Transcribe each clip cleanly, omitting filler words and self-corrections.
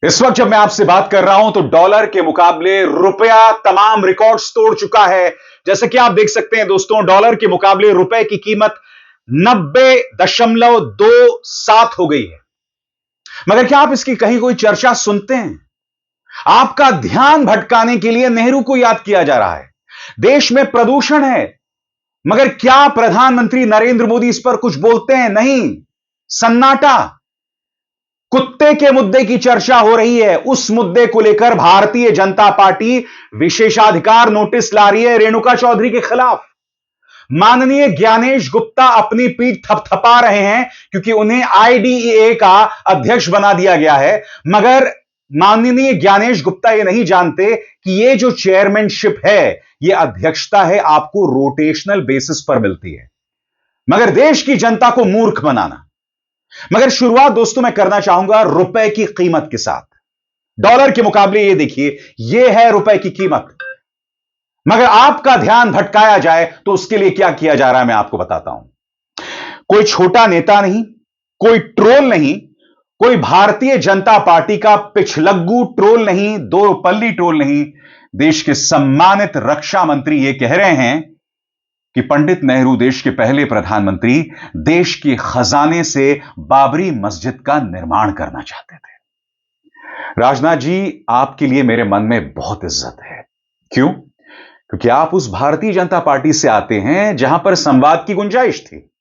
इस वक्त जब मैं आपसे बात कर रहा हूं तो डॉलर के मुकाबले रुपया तमाम रिकॉर्ड्स तोड़ चुका है। जैसे कि आप देख सकते हैं दोस्तों, डॉलर के मुकाबले रुपए की कीमत 90.27 हो गई है। मगर क्या आप इसकी कहीं कोई चर्चा सुनते हैं? आपका ध्यान भटकाने के लिए नेहरू को याद किया जा रहा है। देश में प्रदूषण है, मगर क्या प्रधानमंत्री नरेंद्र मोदी इस पर कुछ बोलते हैं? नहीं, सन्नाटा। कुत्ते के मुद्दे की चर्चा हो रही है। उस मुद्दे को लेकर भारतीय जनता पार्टी विशेषाधिकार नोटिस ला रही है रेणुका चौधरी के खिलाफ। माननीय ज्ञानेश गुप्ता अपनी पीठ थपथपा रहे हैं क्योंकि उन्हें आईडीईए का अध्यक्ष बना दिया गया है। मगर माननीय ज्ञानेश गुप्ता ये नहीं जानते कि ये जो चेयरमैनशिप है, ये अध्यक्षता है, आपको रोटेशनल बेसिस पर मिलती है, मगर देश की जनता को मूर्ख बनाना। मगर शुरुआत दोस्तों मैं करना चाहूंगा रुपए की कीमत के साथ। डॉलर के मुकाबले ये देखिए, ये है रुपए की कीमत। मगर आपका ध्यान भटकाया जाए तो उसके लिए क्या किया जा रहा है, मैं आपको बताता हूं। कोई छोटा नेता नहीं, कोई ट्रोल नहीं, कोई भारतीय जनता पार्टी का पिछलग्गू ट्रोल नहीं, दो पल्ली ट्रोल नहीं। देश के सम्मानित रक्षा मंत्री ये कह रहे हैं कि पंडित नेहरू देश के पहले प्रधानमंत्री देश के खजाने से बाबरी मस्जिद का निर्माण करना चाहते थे। राजनाथ जी, आपके लिए मेरे मन में बहुत इज्जत है। क्यों? क्योंकि आप उस भारतीय जनता पार्टी से आते हैं जहां पर संवाद की गुंजाइश थी।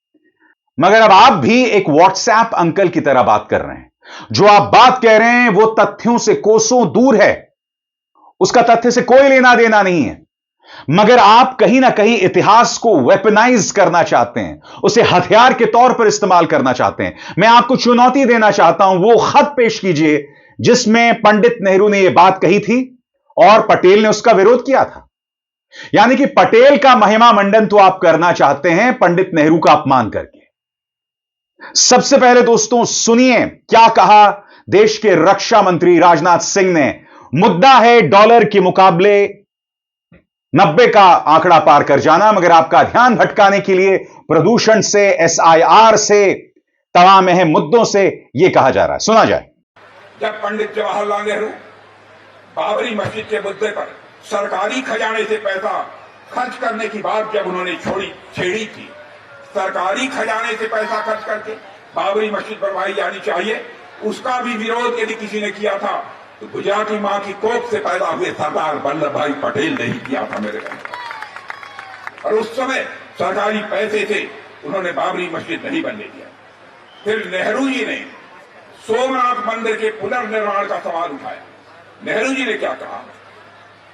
मगर अब आप भी एक व्हाट्सएप अंकल की तरह बात कर रहे हैं। जो आप बात कह रहे हैं वो तथ्यों से कोसों दूर है, उसका तथ्य से कोई लेना देना नहीं है। मगर आप कहीं ना कहीं इतिहास को वेपनाइज करना चाहते हैं, उसे हथियार के तौर पर इस्तेमाल करना चाहते हैं। मैं आपको चुनौती देना चाहता हूं, वो खत पेश कीजिए जिसमें पंडित नेहरू ने यह बात कही थी और पटेल ने उसका विरोध किया था। यानी कि पटेल का महिमा मंडन तो आप करना चाहते हैं पंडित नेहरू का अपमान करके। सबसे पहले दोस्तों सुनिए क्या कहा देश के रक्षा मंत्री राजनाथ सिंह ने। मुद्दा है डॉलर के मुकाबले 90 का आंकड़ा पार कर जाना, मगर आपका ध्यान भटकाने के लिए प्रदूषण से, एसआईआर से, तमाम अहम मुद्दों से यह कहा जा रहा है। सुना जाए। जब पंडित जवाहरलाल नेहरू बाबरी मस्जिद के मुद्दे पर सरकारी खजाने से पैसा खर्च करने की बात जब उन्होंने छेड़ी थी, सरकारी खजाने से पैसा खर्च करके बाबरी मस्जिद बनवाई जानी चाहिए, उसका भी विरोध यदि किसी ने किया था तो गुजराती मां की कोख से पैदा हुए सरदार वल्लभ भाई पटेल ने ही किया था मेरे भाई। और उस समय सरकारी पैसे से उन्होंने बाबरी मस्जिद नहीं बनने दिया। फिर नेहरू जी ने सोमनाथ मंदिर के पुनर्निर्माण का सवाल उठाया। नेहरू जी ने क्या कहा,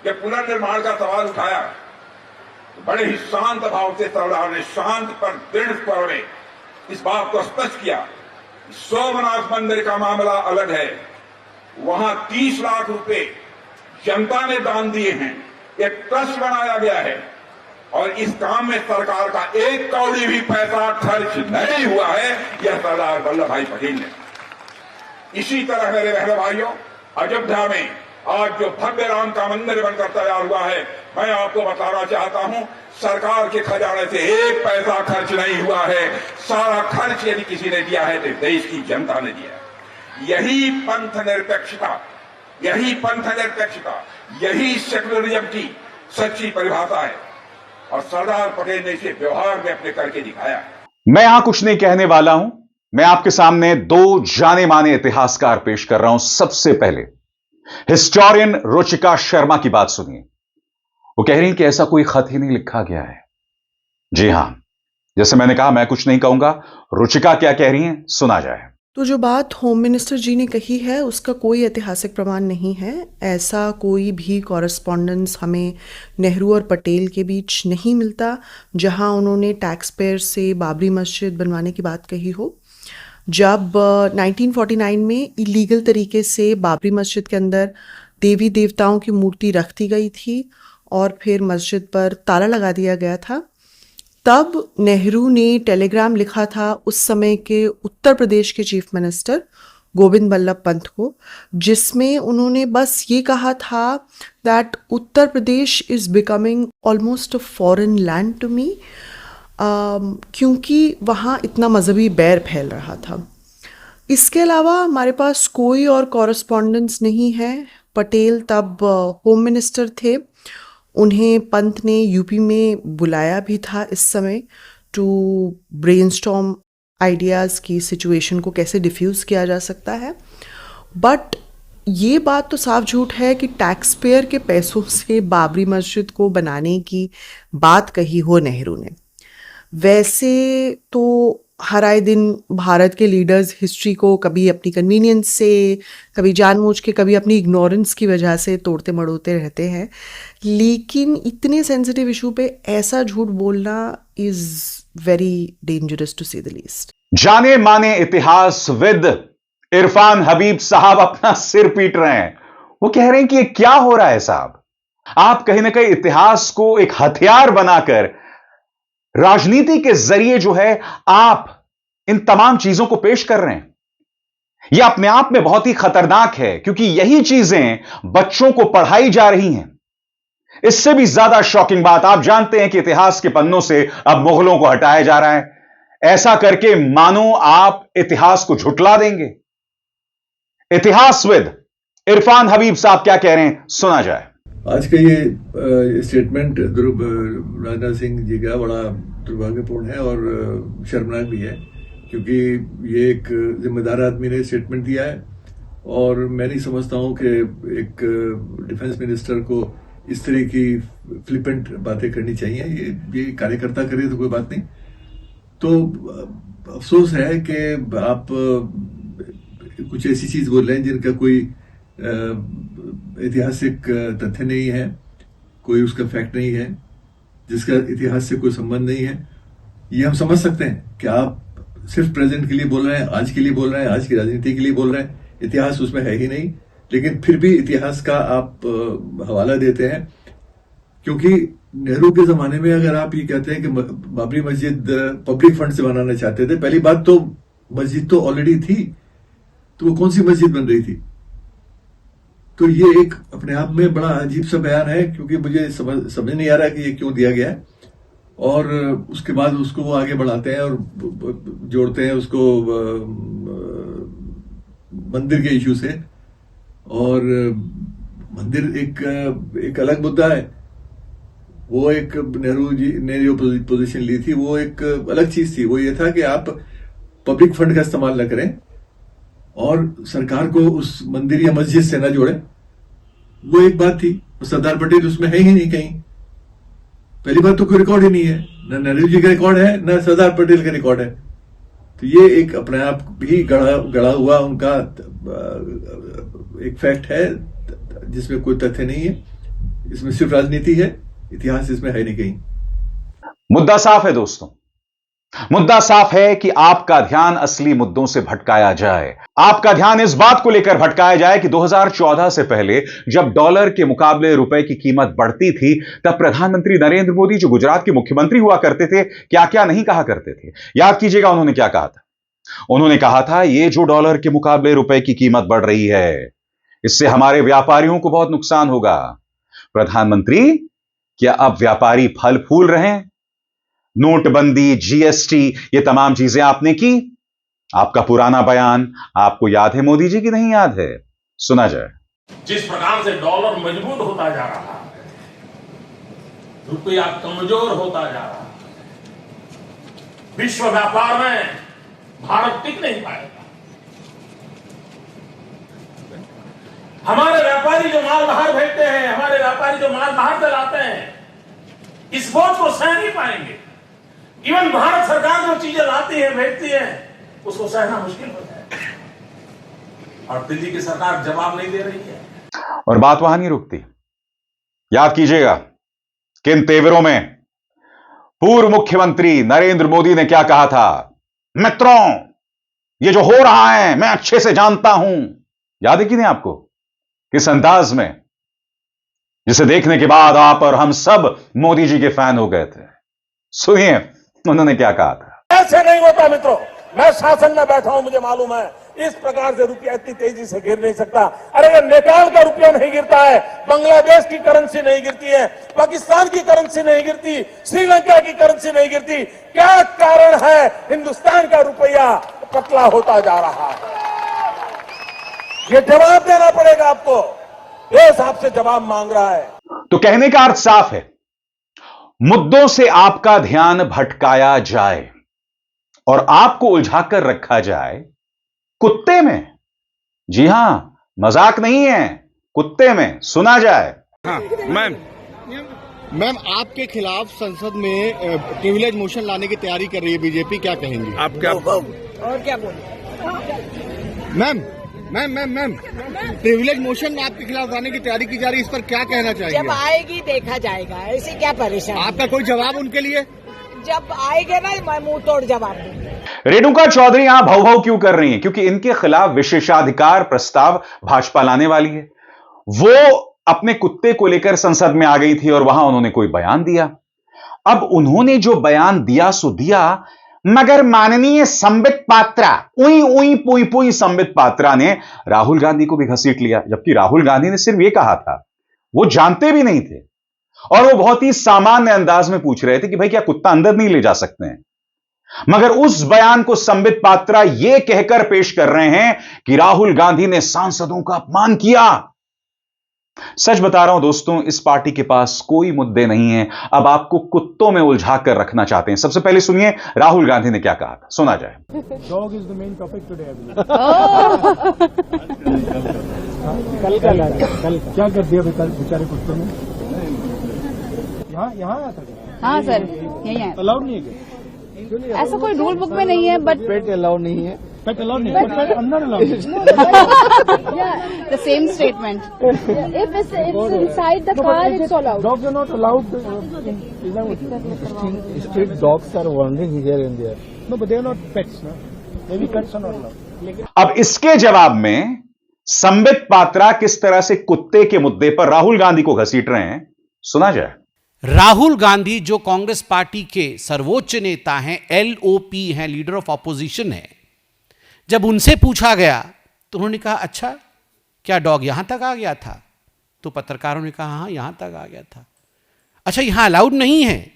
जब पुनर्निर्माण का सवाल उठाया तो बड़े ही शांत भाव से सरदार ने शांत पर दृढ़ स्वर में इस बात को स्पष्ट किया, सोमनाथ मंदिर का मामला अलग है, वहां 30 लाख रुपए जनता ने दान दिए हैं, एक ट्रस्ट बनाया गया है और इस काम में सरकार का एक कौड़ी भी पैसा खर्च नहीं हुआ है, यह सरदार वल्लभ भाई पटेल ने। इसी तरह मेरे बहन भाइयों, अयोध्या में आज जो भव्य राम का मंदिर बनकर तैयार हुआ है, मैं आपको बताना चाहता हूं सरकार के खजाने से एक पैसा खर्च नहीं हुआ है। सारा खर्च यदि किसी ने दिया है तो देश की जनता ने दिया है। यही पंथ निरपेक्षता, यही सेक्युलरिज्म की सच्ची परिभाषा है और सरदार पटेल ने इसे व्यवहार में अपने करके दिखाया है। मैं यहां कुछ नहीं कहने वाला हूं, मैं आपके सामने दो जाने माने इतिहासकार पेश कर रहा हूं। सबसे पहले हिस्टोरियन रुचिका शर्मा की बात सुनिए। वो कह रही हैं कि ऐसा कोई खत ही नहीं लिखा गया है। जी हां, जैसे मैंने कहा मैं कुछ नहीं कहूंगा, रुचिका क्या कह रही हैं सुना जाए। तो जो बात होम मिनिस्टर जी ने कही है उसका कोई ऐतिहासिक प्रमाण नहीं है। ऐसा कोई भी कॉरेस्पॉन्डेंस हमें नेहरू और पटेल के बीच नहीं मिलता जहां उन्होंने टैक्स पेयर से बाबरी मस्जिद बनवाने की बात कही हो। जब 1949 में इलीगल तरीके से बाबरी मस्जिद के अंदर देवी देवताओं की मूर्ति रख दी गई थी और फिर मस्जिद पर ताला लगा दिया गया था, तब नेहरू ने टेलीग्राम लिखा था उस समय के उत्तर प्रदेश के चीफ मिनिस्टर गोविंद बल्लभ पंत को, जिसमें उन्होंने बस ये कहा था that Uttar Pradesh is becoming almost a foreign land to me, क्योंकि वहाँ इतना मजहबी बैर फैल रहा था। इसके अलावा हमारे पास कोई और कॉरेस्पॉन्डेंस नहीं है। पटेल तब होम मिनिस्टर थे, उन्हें पंत ने यूपी में बुलाया भी था इस समय टू ब्रेनस्टॉर्म आइडियाज़ की सिचुएशन को कैसे डिफ्यूज़ किया जा सकता है। बट ये बात तो साफ झूठ है कि टैक्स पेयर के पैसों से बाबरी मस्जिद को बनाने की बात कही हो नेहरू ने। वैसे तो हर आए दिन भारत के लीडर्स हिस्ट्री को कभी अपनी कन्वीनियंस से, कभी जानबूझ के, कभी अपनी इग्नोरेंस की वजह से तोड़ते मड़ोते रहते हैं, लेकिन इतने सेंसिटिव इशू पे ऐसा झूठ बोलना इज वेरी डेंजरस टू से द लीस्ट। जाने माने इतिहासविद इरफान हबीब साहब अपना सिर पीट रहे हैं। वो कह रहे हैं कि ये क्या हो रहा है साहब, आप कहीं ना कहीं इतिहास को एक हथियार बनाकर राजनीति के जरिए जो है आप इन तमाम चीजों को पेश कर रहे हैं। यह अपने आप में बहुत ही खतरनाक है, क्योंकि यही चीजें बच्चों को पढ़ाई जा रही हैं। इससे भी ज्यादा शॉकिंग बात, आप जानते हैं कि इतिहास के पन्नों से अब मुगलों को हटाया जा रहा है। ऐसा करके मानो आप इतिहास को झुटला देंगे। इतिहासविद इरफान हबीब साहब क्या कह रहे हैं, सुना जाए। आज का ये स्टेटमेंट राजनाथ सिंह जी का बड़ा दुर्भाग्यपूर्ण है और शर्मनाक भी है, क्योंकि ये एक जिम्मेदार आदमी ने स्टेटमेंट दिया है और मैं नहीं समझता हूं कि एक डिफेंस मिनिस्टर को इस तरह की फ्लिपेंट बातें करनी चाहिए। ये कार्यकर्ता करे तो कोई बात नहीं, तो अफसोस है कि आप कुछ ऐसी चीज बोल रहे हैं जिनका कोई ऐतिहासिक तथ्य नहीं है, कोई उसका फैक्ट नहीं है, जिसका इतिहास से कोई संबंध नहीं है। ये हम समझ सकते हैं कि आप सिर्फ प्रेजेंट के लिए बोल रहे हैं, आज के लिए बोल रहे हैं, आज की राजनीति के लिए बोल रहे हैं, इतिहास उसमें है ही नहीं, लेकिन फिर भी इतिहास का आप हवाला देते हैं। क्योंकि नेहरू के जमाने में अगर आप ये कहते हैं कि बाबरी मस्जिद पब्लिक फंड से बनाना चाहते थे, पहली बात तो मस्जिद तो ऑलरेडी थी, तो वो कौन सी मस्जिद बन रही थी? तो ये एक अपने आप में बड़ा अजीब सा बयान है, क्योंकि मुझे समझ नहीं आ रहा कि ये क्यों दिया गया है। और उसके बाद उसको वो आगे बढ़ाते हैं और जोड़ते हैं उसको मंदिर के इश्यू से। और मंदिर एक अलग मुद्दा है, वो एक नेहरू जी ने जो पोजीशन ली थी वो एक अलग चीज थी। वो ये था कि आप पब्लिक फंड का इस्तेमाल न करें और सरकार को उस मंदिर या मस्जिद से न जोड़े, वो एक बात थी। सरदार पटेल उसमें है ही नहीं कहीं। पहली बात तो कोई रिकॉर्ड ही नहीं है, न नेहरू जी का रिकॉर्ड है न सरदार पटेल का रिकॉर्ड है। तो ये एक अपने आप भी गढ़ा हुआ उनका एक फैक्ट है, जिसमें कोई तथ्य नहीं है। इसमें सिर्फ राजनीति है, इतिहास इसमें है नहीं कहीं। मुद्दा साफ है दोस्तों, मुद्दा साफ है कि आपका ध्यान असली मुद्दों से भटकाया जाए। आपका ध्यान इस बात को लेकर भटकाया जाए कि 2014 से पहले जब डॉलर के मुकाबले रुपए की कीमत बढ़ती थी, तब प्रधानमंत्री नरेंद्र मोदी जो गुजरात के मुख्यमंत्री हुआ करते थे, क्या क्या नहीं कहा करते थे। याद कीजिएगा उन्होंने क्या कहा था। उन्होंने कहा था, ये जो डॉलर के मुकाबले रुपए की कीमत बढ़ रही है, इससे हमारे व्यापारियों को बहुत नुकसान होगा। प्रधानमंत्री, क्या अब व्यापारी फल फूल रहे हैं? नोटबंदी, जीएसटी, ये तमाम चीजें आपने की। आपका पुराना बयान आपको याद है मोदी जी की नहीं याद है? सुना जाए। जिस प्रकार से डॉलर मजबूत होता जा रहा है, रुपया कमजोर होता जा रहा है, विश्व व्यापार में भारत टिक नहीं पाएगा। हमारे व्यापारी जो माल बाहर भेजते हैं, हमारे व्यापारी जो माल बाहर से लाते हैं, इस बोझ को सह नहीं पाएंगे। इवन भारत सरकार जो चीजें लाती है, भेजती है, उसको सहना मुश्किल हो जाएगा। और दिल्ली की सरकार जवाब नहीं दे रही है। और बात वहां नहीं रुकती। याद कीजिएगा किन तेवरों में पूर्व मुख्यमंत्री नरेंद्र मोदी ने क्या कहा था। मित्रों, ये जो हो रहा है मैं अच्छे से जानता हूं। याद है कि नहीं आपको? किस अंदाज में, जिसे देखने के बाद आप और हम सब मोदी जी के फैन हो गए थे। सुनिए उन्होंने क्या कहा था। ऐसे नहीं होता मित्रों, मैं शासन में बैठा हूं, मुझे मालूम है इस प्रकार से रुपया इतनी तेजी से गिर नहीं सकता। अरे ये नेपाल का रुपया नहीं गिरता है, बांग्लादेश की करेंसी नहीं गिरती है, पाकिस्तान की करेंसी नहीं गिरती, श्रीलंका की करेंसी नहीं गिरती। क्या कारण है हिंदुस्तान का रुपया पतला होता जा रहा है? ये जवाब देना पड़ेगा आपको। देश आपसे जवाब मांग रहा है। तो कहने का अर्थ साफ है, मुद्दों से आपका ध्यान भटकाया जाए और आपको उलझाकर रखा जाए कुत्ते में। जी हां, मजाक नहीं है, कुत्ते में सुना जाए। हाँ, मैम आपके खिलाफ संसद में प्रिविलेज मोशन लाने की तैयारी कर रही है बीजेपी, क्या कहेंगी आप? क्या और क्या बोले मैम प्रिविलेज मोशन आपके खिलाफ लाने की तैयारी की जा रही है, इस पर क्या कहना चाहिए? जब आएगी देखा जाएगा, ऐसे क्या परेशान? आपका कोई जवाब उनके लिए? जब आएगा ना मैं मुंह तोड़ जवाब दूंगी। रेणुका चौधरी यहां भौ भौ क्यों कर रही हैं? क्योंकि इनके खिलाफ विशेषाधिकार प्रस्ताव भाजपा लाने वाली है। वो अपने कुत्ते को लेकर संसद में आ गई थी और वहां उन्होंने कोई बयान दिया। अब उन्होंने जो बयान दिया सो दिया, मगर माननीय संबित पात्रा, उई उई पुई पुई संबित पात्रा ने राहुल गांधी को भी घसीट लिया, जबकि राहुल गांधी ने सिर्फ यह कहा था, वो जानते भी नहीं थे और वो बहुत ही सामान्य अंदाज में पूछ रहे थे कि भाई क्या कुत्ता अंदर नहीं ले जा सकते हैं। मगर उस बयान को संबित पात्रा यह कहकर पेश कर रहे हैं कि राहुल गांधी ने सांसदों का अपमान किया। सच बता रहा हूं दोस्तों, इस पार्टी के पास कोई मुद्दे नहीं है, अब आपको कुत्तों में उलझा कर रखना चाहते हैं। सबसे पहले सुनिए राहुल गांधी ने क्या कहा था, सुना जाए। Dog is the main topic today. कल क्या कर दिया बेचारे कुत्तों ने? यहाँ आया था। हाँ सर, यही है। अलाउड नहीं है? ऐसा कोई रूल बुक में नहीं है, बट पेट अलाउड नहीं है। पेट अलाउड नहीं है, पेट अंदर allowed. The same statement. If it's inside the car, it's allowed. Dogs are not allowed. Street dogs are wandering here and there. No, but they are not pets, no? Maybe pets are not allowed. अब इसके जवाब में संबित पात्रा किस तरह से कुत्ते के मुद्दे पर राहुल गांधी को घसीट रहे हैं, सुना जाए। राहुल गांधी जो कांग्रेस पार्टी के सर्वोच्च नेता हैं, LOP हैं, लीडर ऑफ ऑपोजिशन है, जब उनसे पूछा गया तो उन्होंने कहा अच्छा क्या डॉग यहां तक आ गया था? तो पत्रकारों ने कहा हाँ यहां तक आ गया था। अच्छा यहां अलाउड नहीं है?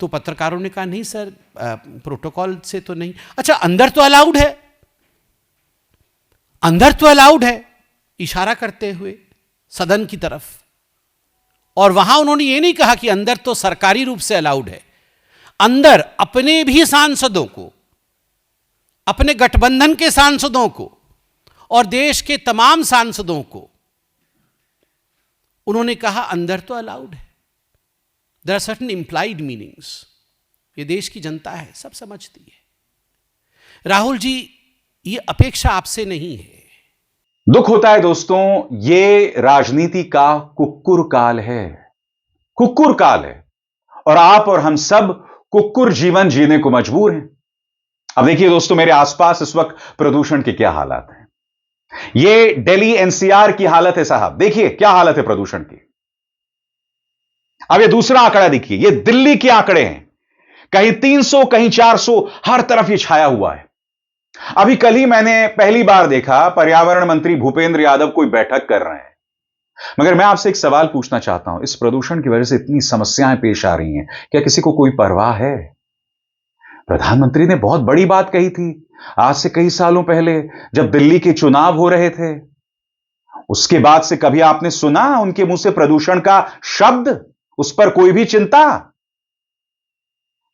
तो पत्रकारों ने कहा नहीं सर, प्रोटोकॉल से तो नहीं। अच्छा अंदर तो अलाउड है, अंदर तो अलाउड है, इशारा करते हुए सदन की तरफ। और वहां उन्होंने ये नहीं कहा कि अंदर तो सरकारी रूप से अलाउड है, अंदर अपने भी सांसदों को, अपने गठबंधन के सांसदों को और देश के तमाम सांसदों को उन्होंने कहा अंदर तो अलाउड है। There are certain implied meanings. ये देश की जनता है, सब समझती है। राहुल जी, ये अपेक्षा आपसे नहीं है। दुख होता है दोस्तों, ये राजनीति का कुक्कुर काल है, कुक्कुर काल है और आप और हम सब कुक्कुर जीवन जीने को मजबूर हैं। अब देखिए दोस्तों, मेरे आसपास इस वक्त प्रदूषण के क्या हालात हैं। ये दिल्ली NCR की हालत है साहब, देखिए क्या हालत है प्रदूषण की। अब ये दूसरा आंकड़ा देखिए, ये दिल्ली के आंकड़े हैं, कहीं 300 कहीं 400, हर तरफ ये छाया हुआ है। अभी कल ही मैंने पहली बार देखा पर्यावरण मंत्री भूपेंद्र यादव कोई बैठक कर रहे हैं। मगर मैं आपसे एक सवाल पूछना चाहता हूं, इस प्रदूषण की वजह से इतनी समस्याएं पेश आ रही हैं, क्या किसी को कोई परवाह है? प्रधानमंत्री ने बहुत बड़ी बात कही थी आज से कई सालों पहले, जब दिल्ली के चुनाव हो रहे थे। उसके बाद से कभी आपने सुना उनके मुंह से प्रदूषण का शब्द, उस पर कोई भी चिंता?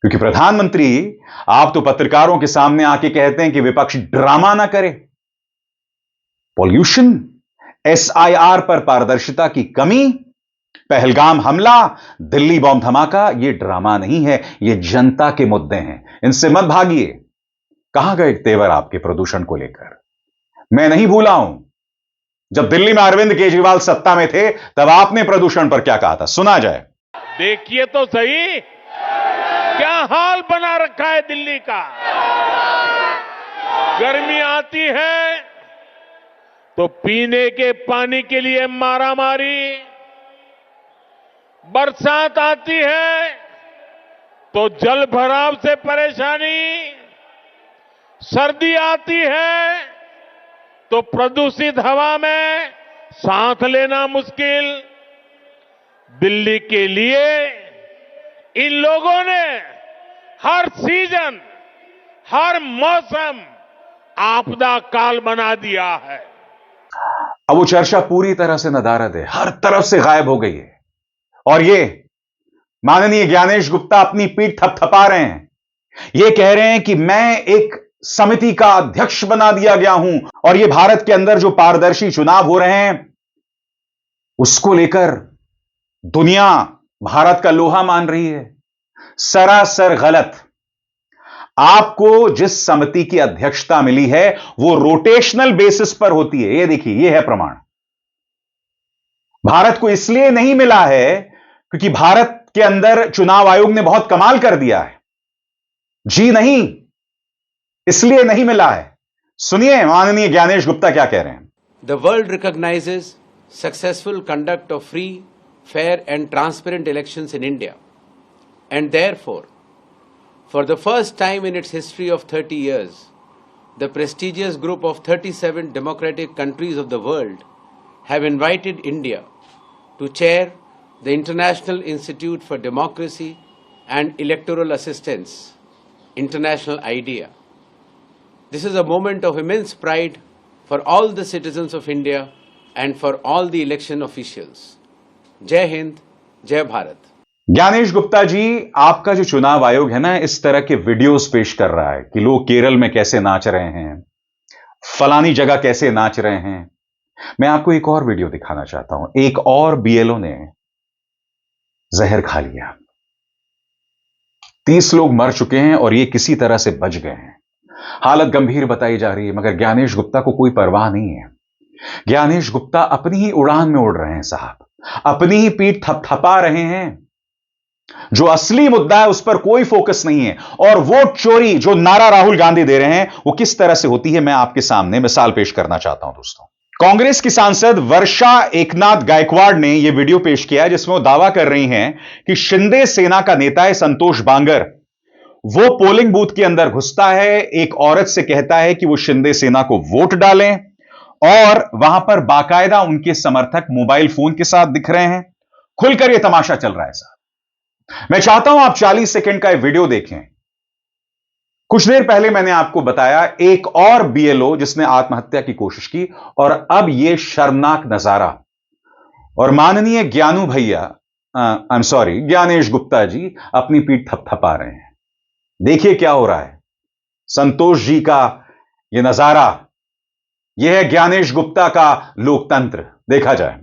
क्योंकि प्रधानमंत्री, आप तो पत्रकारों के सामने आके कहते हैं कि विपक्ष ड्रामा ना करे। पॉल्यूशन, SIR पर पारदर्शिता की कमी, पहलगाम हमला, दिल्ली बॉम्ब धमाका, यह ड्रामा नहीं है, यह जनता के मुद्दे हैं, इनसे मत भागिए। कहां गए तेवर आपके प्रदूषण को लेकर? मैं नहीं भूला हूं, जब दिल्ली में अरविंद केजरीवाल सत्ता में थे तब आपने प्रदूषण पर क्या कहा था, सुना जाए। देखिए तो सही क्या हाल बना रखा है दिल्ली का। गर्मी आती है तो पीने के पानी के लिए मारामारी, बरसात आती है तो जल भराव से परेशानी, सर्दी आती है तो प्रदूषित हवा में सांस लेना मुश्किल। दिल्ली के लिए इन लोगों ने हर सीजन, हर मौसम आपदा काल बना दिया है। अब वो चर्चा पूरी तरह से नदारद है, हर तरफ से गायब हो गई है। और ये माननीय ज्ञानेश गुप्ता अपनी पीठ थपथपा रहे हैं, ये कह रहे हैं कि मैं एक समिति का अध्यक्ष बना दिया गया हूं और ये भारत के अंदर जो पारदर्शी चुनाव हो रहे हैं उसको लेकर दुनिया भारत का लोहा मान रही है। सरासर गलत। आपको जिस समिति की अध्यक्षता मिली है वो रोटेशनल बेसिस पर होती है। ये देखिए, ये है प्रमाण। भारत को इसलिए नहीं मिला है क्योंकि भारत के अंदर चुनाव आयोग ने बहुत कमाल कर दिया है। जी नहीं, इसलिए नहीं मिला है। सुनिए माननीय ज्ञानेश गुप्ता क्या कह रहे हैं। The world recognizes successful conduct of free, fair and transparent elections in India, and therefore, for the first time in its history of 30 years, the prestigious group of 37 democratic countries of the world have invited India to chair the International Institute for Democracy and Electoral Assistance, International IDEA. This is a moment of immense pride for all the citizens of India and for all the election officials. जय हिंद, जय भारत। ज्ञानेश गुप्ता जी, आपका जो चुनाव आयोग है ना, इस तरह के वीडियोस पेश कर रहा है कि लोग केरल में कैसे नाच रहे हैं, फलानी जगह कैसे नाच रहे हैं। मैं आपको एक और वीडियो दिखाना चाहता हूं। एक और बीएलओ ने जहर खा लिया, 30 लोग मर चुके हैं और ये किसी तरह से बच गए हैं। हालत गंभीर बताई जा रही है, मगर ज्ञानेश गुप्ता को कोई परवाह नहीं है। ज्ञानेश गुप्ता अपनी ही उड़ान में उड़ रहे हैं साहब, अपनी ही पीठ थपथपा रहे हैं। जो असली मुद्दा है उस पर कोई फोकस नहीं है। और वोट चोरी जो नारा राहुल गांधी दे रहे हैं वो किस तरह से होती है, मैं आपके सामने मिसाल पेश करना चाहता हूं दोस्तों। कांग्रेस की सांसद वर्षा एकनाथ गायकवाड़ ने यह वीडियो पेश किया है जिसमें वो दावा कर रही हैं कि शिंदे सेना का नेता है संतोष बांगर, वो पोलिंग बूथ के अंदर घुसता है, एक औरत से कहता है कि वो शिंदे सेना को वोट डालें और वहां पर बाकायदा उनके समर्थक मोबाइल फोन के साथ दिख रहे हैं। खुलकर यह तमाशा चल रहा है साहब। मैं चाहता हूं आप 40 सेकंड का यह वीडियो देखें। कुछ देर पहले मैंने आपको बताया एक और बीएलओ जिसने आत्महत्या की कोशिश की और अब यह शर्मनाक नजारा। और माननीय ज्ञानू भैया, I am sorry, Gyanesh Gupta ji अपनी पीठ थपथपा रहे हैं। देखिए क्या हो रहा है। संतोष जी का यह नजारा, यह है ज्ञानेश गुप्ता का लोकतंत्र। देखा जाए।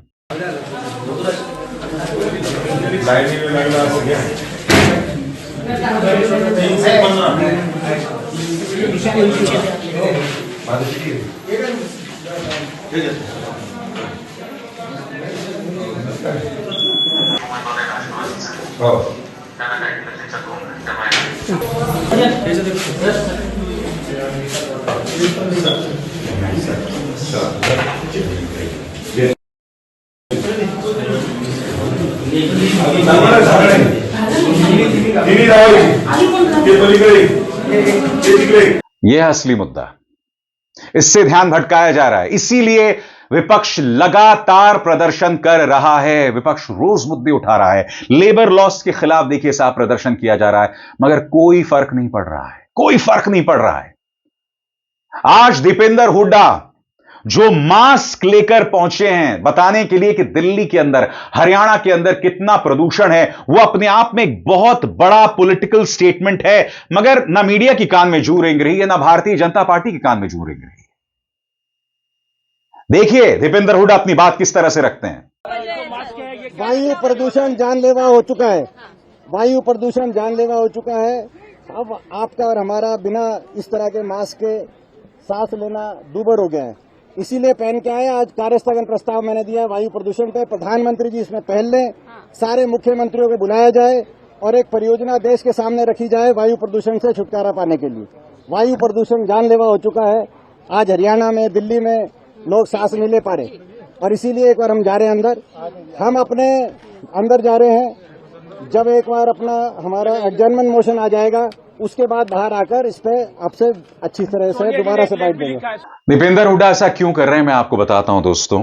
यह असली मुद्दा, इससे ध्यान भटकाया जा रहा है। इसीलिए विपक्ष लगातार प्रदर्शन कर रहा है, विपक्ष रोज मुद्दे उठा रहा है। लेबर लॉस के खिलाफ देखिए साहब प्रदर्शन किया जा रहा है, मगर कोई फर्क नहीं पड़ रहा है, कोई फर्क नहीं पड़ रहा है। आज दीपेंद्र हुड्डा जो मास्क लेकर पहुंचे हैं बताने के लिए कि दिल्ली के अंदर, हरियाणा के अंदर कितना प्रदूषण है, वो अपने आप में एक बहुत बड़ा पॉलिटिकल स्टेटमेंट है, मगर ना मीडिया की कान में जू रेंग रही है, ना भारतीय जनता पार्टी की कान में जू रेंग रही है। देखिए दीपेंद्र हुड्डा अपनी बात किस तरह से रखते हैं। वायु प्रदूषण जानलेवा हो चुका है, वायु प्रदूषण जानलेवा हो चुका है। अब आपका और हमारा बिना इस तरह के मास्क के सांस लेना दूभर हो गया है। इसीलिए पहन के आए। आज कार्यस्थगन प्रस्ताव मैंने दिया है वायु प्रदूषण पे। प्रधानमंत्री जी इसमें पहल लें, सारे मुख्यमंत्रियों को बुलाया जाए और एक परियोजना देश के सामने रखी जाए वायु प्रदूषण से छुटकारा पाने के लिए। वायु प्रदूषण जानलेवा हो चुका है। आज हरियाणा में, दिल्ली में लोग सांस नहीं ले पा रहे और इसीलिए एक बार हम जा रहे हैं अंदर, हम अपने अंदर जा रहे हैं। जब एक बार अपना हमारा एडजर्नमेंट मोशन आ जाएगा उसके बाद बाहर आकर इस पे आपसे अच्छी तरह से दोबारा से बाइट देंगे। दीपेंद्र हुड्डा ऐसा क्यों कर रहे हैं मैं आपको बताता हूं दोस्तों।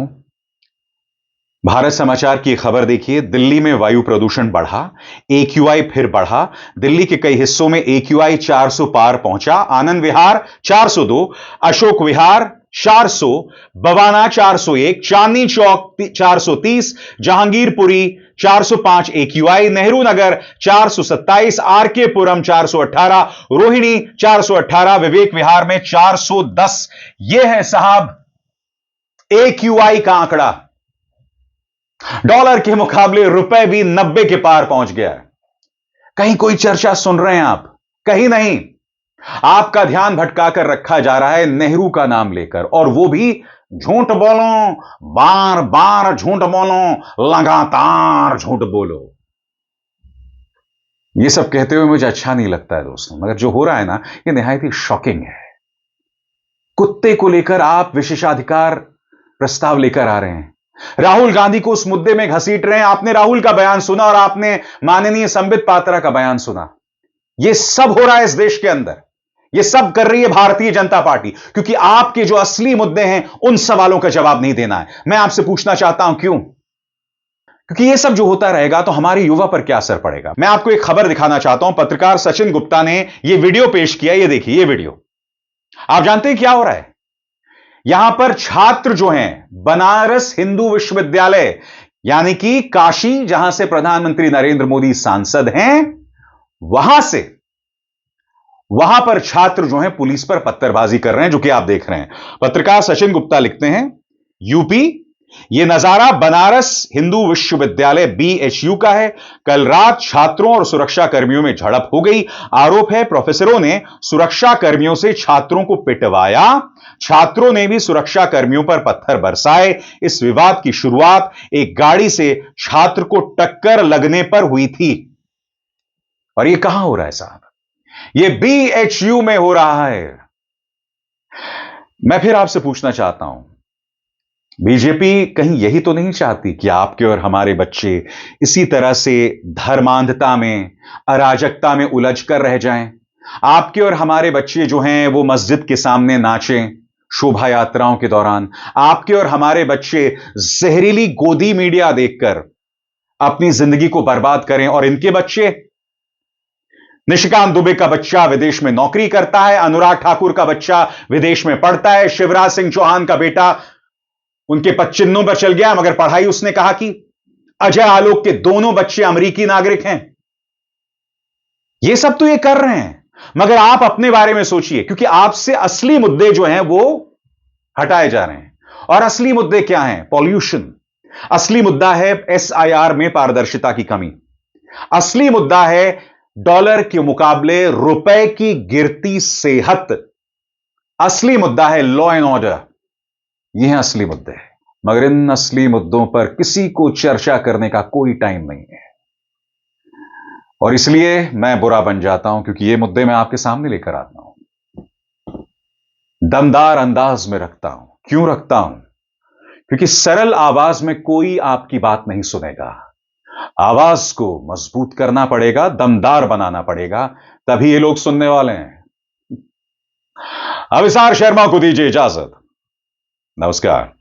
भारत समाचार की खबर देखिए, दिल्ली में वायु प्रदूषण बढ़ा, AQI फिर बढ़ा। दिल्ली के कई हिस्सों में AQI 400 पार पहुंचा। आनंद विहार 402, अशोक विहार 400, बवाना 401, चांदनी चौक 430, जहांगीरपुरी 405 AQI, नेहरू नगर 427, आरके पुरम 418, रोहिणी 418, विवेक विहार में 410। यह है साहब AQI का आंकड़ा। डॉलर के मुकाबले रुपए भी 90 के पार पहुंच गया है। कहीं कोई चर्चा सुन रहे हैं आप? कहीं नहीं। आपका ध्यान भटकाकर रखा जा रहा है नेहरू का नाम लेकर, और वो भी झूठ बोलो, बार बार झूठ बोलो, लगातार झूठ बोलो। ये सब कहते हुए मुझे अच्छा नहीं लगता है दोस्तों, मगर जो हो रहा है ना, ये निहायत ही शॉकिंग है। कुत्ते को लेकर आप विशेषाधिकार प्रस्ताव लेकर आ रहे हैं, राहुल गांधी को उस मुद्दे में घसीट रहे हैं। आपने राहुल का बयान सुना और आपने माननीय संबित पात्रा का बयान सुना। यह सब हो रहा है इस देश के अंदर, यह सब कर रही है भारतीय जनता पार्टी, क्योंकि आपके जो असली मुद्दे हैं उन सवालों का जवाब नहीं देना है। मैं आपसे पूछना चाहता हूं क्यों? क्योंकि यह सब जो होता रहेगा तो हमारे युवा पर क्या असर पड़ेगा। मैं आपको एक खबर दिखाना चाहता हूं। पत्रकार सचिन गुप्ता ने यह वीडियो पेश किया। यह देखिए, यह वीडियो। आप जानते हैं क्या हो रहा है? यहां पर छात्र जो हैं बनारस हिंदू विश्वविद्यालय, यानी कि काशी, जहां से प्रधानमंत्री नरेंद्र मोदी सांसद हैं, वहां पर छात्र जो हैं पुलिस पर पत्थरबाजी कर रहे हैं, जो कि आप देख रहे हैं। पत्रकार सचिन गुप्ता लिखते हैं, यूपी। यह नजारा बनारस हिंदू विश्वविद्यालय BHU का है। कल रात छात्रों और सुरक्षा कर्मियों में झड़प हो गई। आरोप है प्रोफेसरों ने सुरक्षा कर्मियों से छात्रों को पिटवाया, छात्रों ने भी सुरक्षा कर्मियों पर पत्थर बरसाए। इस विवाद की शुरुआत एक गाड़ी से छात्र को टक्कर लगने पर हुई थी। और यह कहां हो रहा है साहब? यह BHU में हो रहा है। मैं फिर आपसे पूछना चाहता हूं, बीजेपी कहीं यही तो नहीं चाहती कि आपके और हमारे बच्चे इसी तरह से धर्मांधता में, अराजकता में उलझ कर रह जाएं? आपके और हमारे बच्चे जो हैं वो मस्जिद के सामने नाचें शोभा यात्राओं के दौरान? आपके और हमारे बच्चे जहरीली गोदी मीडिया देखकर अपनी जिंदगी को बर्बाद करें? और इनके बच्चे, निशिकांत दुबे का बच्चा विदेश में नौकरी करता है, अनुराग ठाकुर का बच्चा विदेश में पढ़ता है, शिवराज सिंह चौहान का बेटा उनके पदचिन्हों पर चल गया, मगर पढ़ाई उसने कहा कि अजय आलोक के दोनों बच्चे अमेरिकी नागरिक हैं। ये सब तो ये कर रहे हैं, मगर आप अपने बारे में सोचिए, क्योंकि आपसे असली मुद्दे जो हैं वो हटाए जा रहे हैं। और असली मुद्दे क्या हैं? पॉल्यूशन। असली मुद्दा है SIR में पारदर्शिता की कमी। असली मुद्दा है डॉलर के मुकाबले रुपए की गिरती सेहत। असली मुद्दा है लॉ एंड ऑर्डर। ये हैं असली मुद्दे, मगर इन असली मुद्दों पर किसी को चर्चा करने का कोई टाइम नहीं है। और इसलिए मैं बुरा बन जाता हूं, क्योंकि ये मुद्दे मैं आपके सामने लेकर आता हूं, दमदार अंदाज में रखता हूं। क्यों रखता हूं? क्योंकि सरल आवाज में कोई आपकी बात नहीं सुनेगा। आवाज को मजबूत करना पड़ेगा, दमदार बनाना पड़ेगा, तभी ये लोग सुनने वाले हैं। अविसार शर्मा को दीजिए इजाजत। नमस्कार।